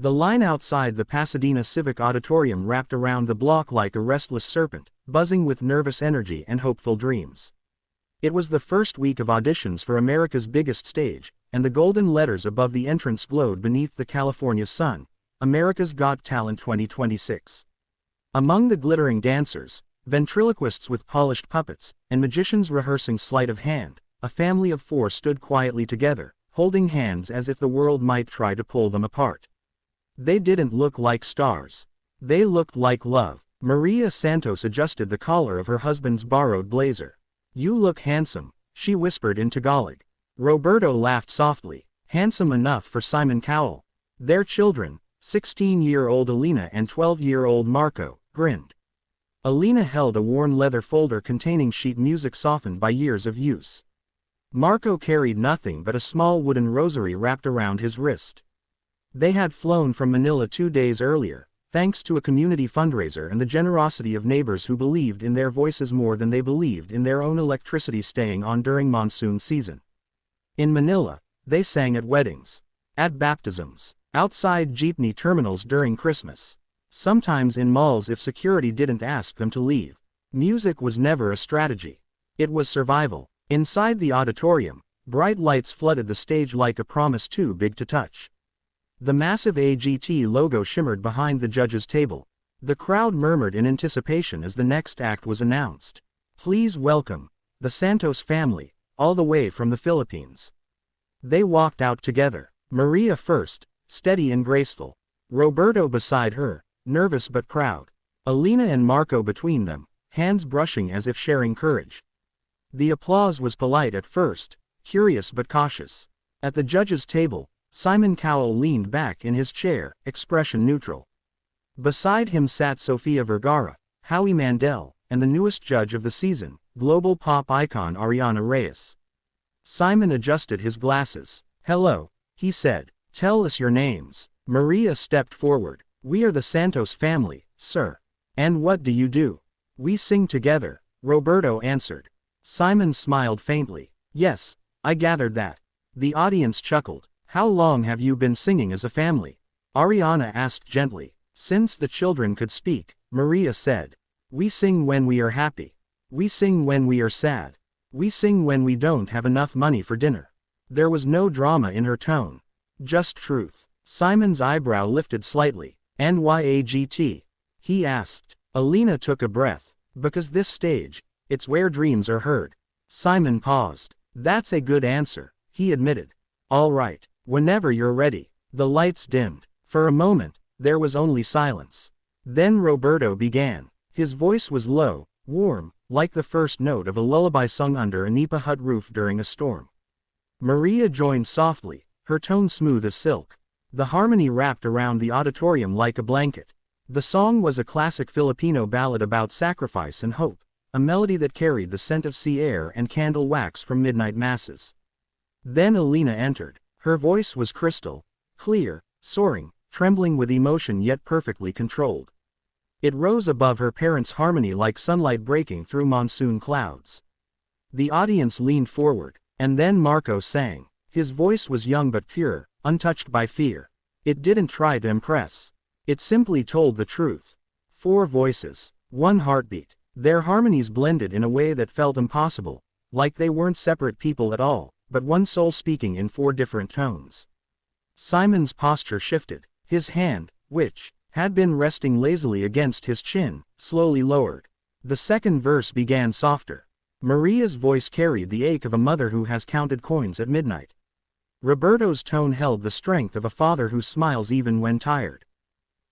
The line outside the Pasadena Civic Auditorium wrapped around the block like a restless serpent, buzzing with nervous energy and hopeful dreams. It was the first week of auditions for America's biggest stage, and the golden letters above the entrance glowed beneath the California sun: America's Got Talent 2026. Among the glittering dancers, ventriloquists with polished puppets, and magicians rehearsing sleight of hand, a family of 4 stood quietly together, holding hands as if the world might try to pull them apart. They didn't look like stars. They looked like love. Maria Santos adjusted the collar of her husband's borrowed blazer. "You look handsome," she whispered in Tagalog. Roberto laughed softly. Handsome enough for Simon Cowell. Their children, 16-year-old Alina and 12-year-old Marco, grinned. Alina held a worn leather folder containing sheet music softened by years of use. Marco carried nothing but a small wooden rosary wrapped around his wrist. They had flown from Manila 2 days earlier, thanks to a community fundraiser and the generosity of neighbors who believed in their voices more than they believed in their own electricity staying on during monsoon season. In Manila, they sang at weddings, at baptisms, outside jeepney terminals during Christmas, sometimes in malls if security didn't ask them to leave. Music was never a strategy. It was survival. Inside the auditorium, bright lights flooded the stage like a promise too big to touch. The massive AGT logo shimmered behind the judges' table. The crowd murmured in anticipation as the next act was announced. "Please welcome the Santos family, all the way from the Philippines." They walked out together. Maria first, steady and graceful. Roberto beside her, nervous but proud. Alina and Marco between them, hands brushing as if sharing courage. The applause was polite at first, curious but cautious. At the judges' table, Simon Cowell leaned back in his chair, expression neutral. Beside him sat Sofia Vergara, Howie Mandel, and the newest judge of the season, global pop icon Ariana Reyes. Simon adjusted his glasses. "Hello," he said. "Tell us your names." Maria stepped forward. "We are the Santos family, sir." "And what do you do?" "We sing together," Roberto answered. Simon smiled faintly. "Yes, I gathered that." The audience chuckled. "How long have you been singing as a family?" Ariana asked gently. "Since the children could speak," Maria said. "We sing when we are happy. We sing when we are sad. We sing when we don't have enough money for dinner." There was no drama in her tone. Just truth. Simon's eyebrow lifted slightly. "And why AGT?" he asked. Alina took a breath. "Because this stage, it's where dreams are heard." Simon paused. "That's a good answer," he admitted. "All right. Whenever you're ready." The lights dimmed. For a moment, there was only silence. Then Roberto began. His voice was low, warm, like the first note of a lullaby sung under a nipa hut roof during a storm. Maria joined softly, her tone smooth as silk. The harmony wrapped around the auditorium like a blanket. The song was a classic Filipino ballad about sacrifice and hope, a melody that carried the scent of sea air and candle wax from midnight masses. Then Alina entered. Her voice was crystal clear, soaring, trembling with emotion yet perfectly controlled. It rose above her parents' harmony like sunlight breaking through monsoon clouds. The audience leaned forward, and then Marco sang. His voice was young but pure, untouched by fear. It didn't try to impress. It simply told the truth. 4 voices, 1 heartbeat. Their harmonies blended in a way that felt impossible, like they weren't separate people at all, but one soul speaking in 4 different tones. Simon's posture shifted. His hand, which had been resting lazily against his chin, slowly lowered. The second verse began softer. Maria's voice carried the ache of a mother who has counted coins at midnight. Roberto's tone held the strength of a father who smiles even when tired.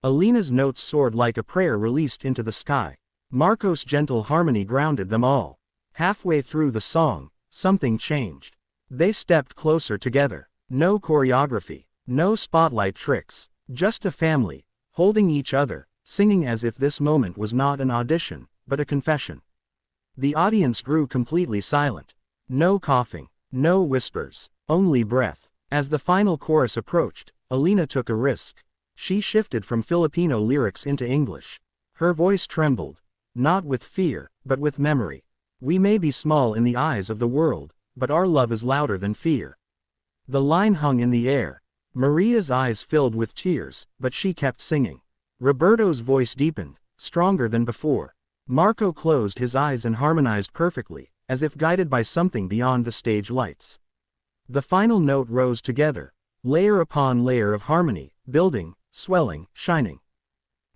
Alina's notes soared like a prayer released into the sky. Marco's gentle harmony grounded them all. Halfway through the song, something changed. They stepped closer together. No choreography, no spotlight tricks, just a family, holding each other, singing as if this moment was not an audition, but a confession. The audience grew completely silent. No coughing, no whispers, only breath. As the final chorus approached, Alina took a risk. She shifted from Filipino lyrics into English. Her voice trembled, not with fear, but with memory. "We may be small in the eyes of the world, but our love is louder than fear." The line hung in the air, Maria's eyes filled with tears, but she kept singing. Roberto's voice deepened, stronger than before. Marco closed his eyes and harmonized perfectly, as if guided by something beyond the stage lights. The final note rose together, layer upon layer of harmony, building, swelling, shining.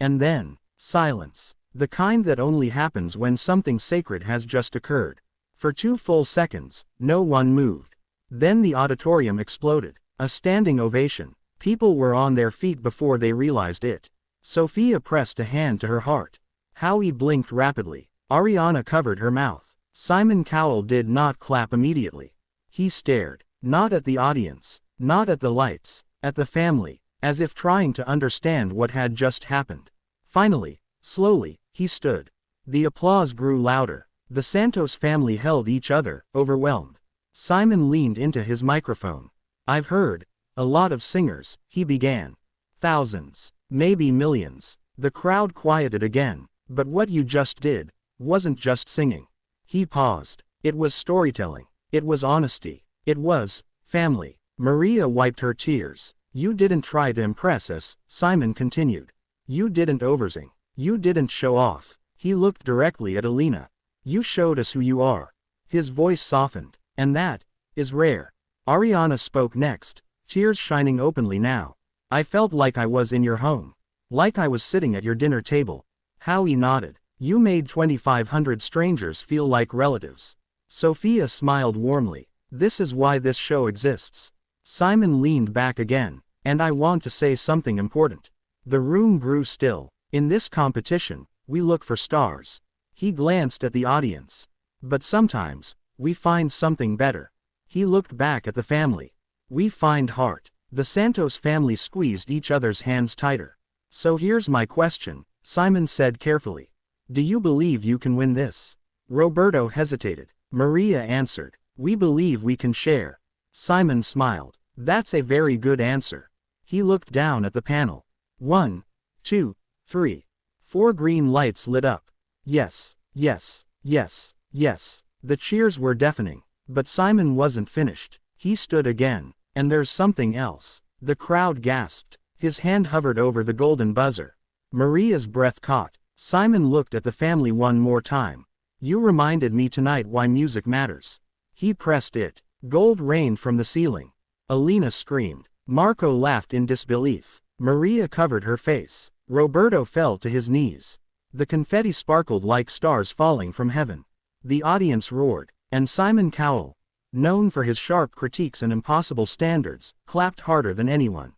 And then, silence. The kind that only happens when something sacred has just occurred. For 2 full seconds, no one moved. Then the auditorium exploded. A standing ovation. People were on their feet before they realized it. Sophia pressed a hand to her heart. Howie blinked rapidly. Ariana covered her mouth. Simon Cowell did not clap immediately. He stared, not at the audience, not at the lights, at the family, as if trying to understand what had just happened. Finally, slowly, he stood. The applause grew louder. The Santos family held each other, overwhelmed. Simon leaned into his microphone. I've heard a lot of singers, he began. Thousands, maybe millions. The crowd quieted again. But what you just did wasn't just singing. He paused. It was storytelling. It was honesty. It was family. Maria wiped her tears. You didn't try to impress us, Simon continued. You didn't oversing. You didn't show off. He looked directly at Alina. You showed us who you are. His voice softened. And that is rare. Ariana spoke next, tears shining openly now. I felt like I was in your home. Like I was sitting at your dinner table. Howie nodded. You made 2,500 strangers feel like relatives. Sophia smiled warmly. This is why this show exists. Simon leaned back again. And I want to say something important. The room grew still. In this competition, we look for stars. He glanced at the audience. But sometimes, we find something better. He looked back at the family. We find heart. The Santos family squeezed each other's hands tighter. So here's my question, Simon said carefully. Do you believe you can win this? Roberto hesitated. Maria answered. We believe we can share. Simon smiled. That's a very good answer. He looked down at the panel. 1, 2, 3. 4 green lights lit up. Yes, yes, yes, yes. The cheers were deafening. But Simon wasn't finished. He stood again. And there's something else. The crowd gasped. His hand hovered over the golden buzzer. Maria's breath caught. Simon looked at the family one more time. You reminded me tonight why music matters. He pressed it. Gold rained from the ceiling. Alina screamed. Marco laughed in disbelief. Maria covered her face. Roberto fell to his knees. The confetti sparkled like stars falling from heaven. The audience roared. And Simon Cowell, known for his sharp critiques and impossible standards, clapped harder than anyone.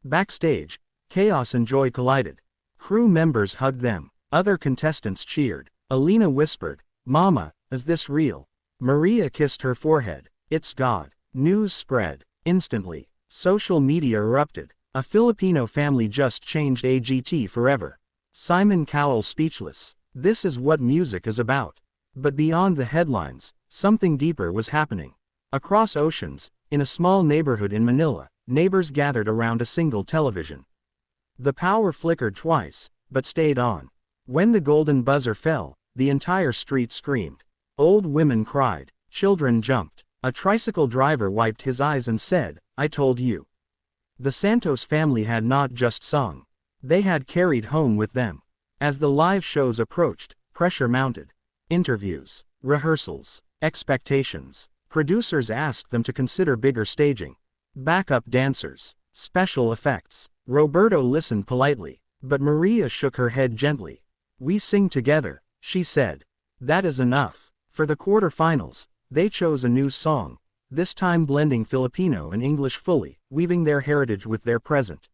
Backstage, chaos and joy collided. Crew members hugged them. Other contestants cheered. Alina whispered, Mama, is this real? Maria kissed her forehead. It's God. News spread. Instantly. Social media erupted. A Filipino family just changed AGT forever. Simon Cowell speechless. This is what music is about. But beyond the headlines, something deeper was happening. Across oceans, in a small neighborhood in Manila, neighbors gathered around a single television. The power flickered twice, but stayed on. When the golden buzzer fell, the entire street screamed. Old women cried, children jumped. A tricycle driver wiped his eyes and said, I told you. The Santos family had not just sung. They had carried home with them. As the live shows approached, pressure mounted. Interviews, rehearsals, expectations. Producers asked them to consider bigger staging. Backup dancers, special effects. Roberto listened politely, but Maria shook her head gently. We sing together, she said. That is enough. For the quarterfinals, they chose a new song, this time blending Filipino and English fully, weaving their heritage with their present.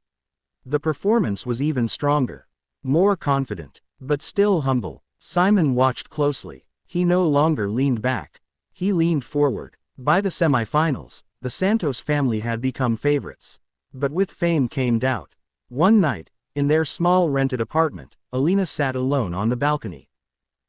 The performance was even stronger. More confident, but still humble. Simon watched closely. He no longer leaned back. He leaned forward. By the semifinals, the Santos family had become favorites. But with fame came doubt. One night, in their small rented apartment, Alina sat alone on the balcony.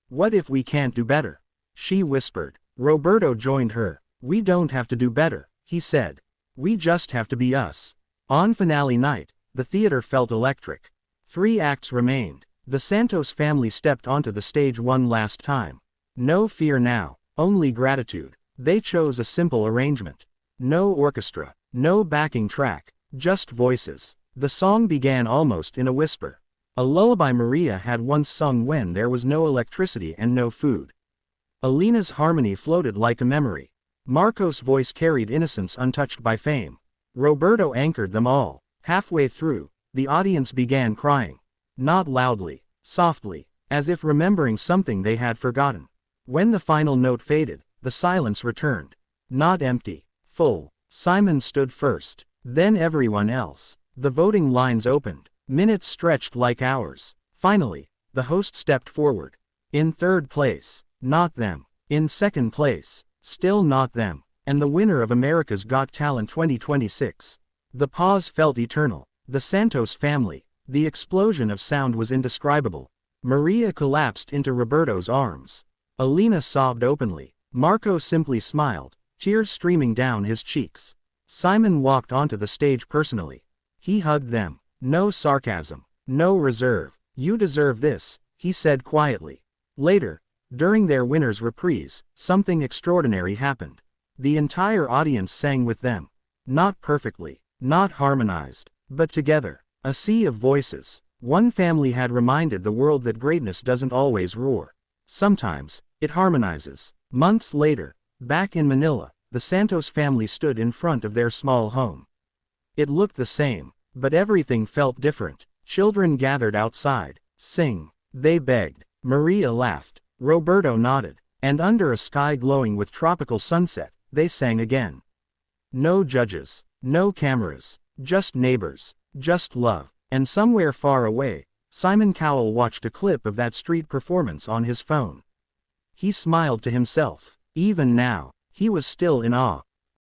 What if we can't do better? She whispered. Roberto joined her. We don't have to do better, he said. We just have to be us. On finale night, the theater felt electric. 3 acts remained. The Santos family stepped onto the stage one last time. No fear now, only gratitude. They chose a simple arrangement. No orchestra, no backing track, Just voices. The song began almost in a whisper. A lullaby Maria had once sung when there was no electricity and no food. Alina's harmony floated like a memory. Marco's voice carried innocence untouched by fame. Roberto anchored them all. Halfway through, the audience began crying. Not loudly, softly, as if remembering something they had forgotten. When the final note faded, the silence returned. Not empty, full. Simon stood first, then everyone else. The voting lines opened. Minutes stretched like hours. Finally, the host stepped forward. In third place, not them. In second place, still not them. And the winner of America's Got Talent 2026. The pause felt eternal. The Santos family. The explosion of sound was indescribable. Maria collapsed into Roberto's arms. Alina sobbed openly. Marco simply smiled, tears streaming down his cheeks. Simon walked onto the stage personally. He hugged them. No sarcasm, no reserve. You deserve this, he said quietly. Later, during their winner's reprise, something extraordinary happened. The entire audience sang with them. Not perfectly, not harmonized, but together. A sea of voices. One family had reminded the world that greatness doesn't always roar. Sometimes, it harmonizes. Months later, back in Manila, the Santos family stood in front of their small home. It looked the same, but everything felt different. Children gathered outside. Sing. They begged. Maria laughed. Roberto nodded. And under a sky glowing with tropical sunset, they sang again. No judges. No cameras. Just neighbors. Just love. And somewhere far away, Simon Cowell watched a clip of that street performance on his phone. He smiled to himself. Even now, he was still in awe.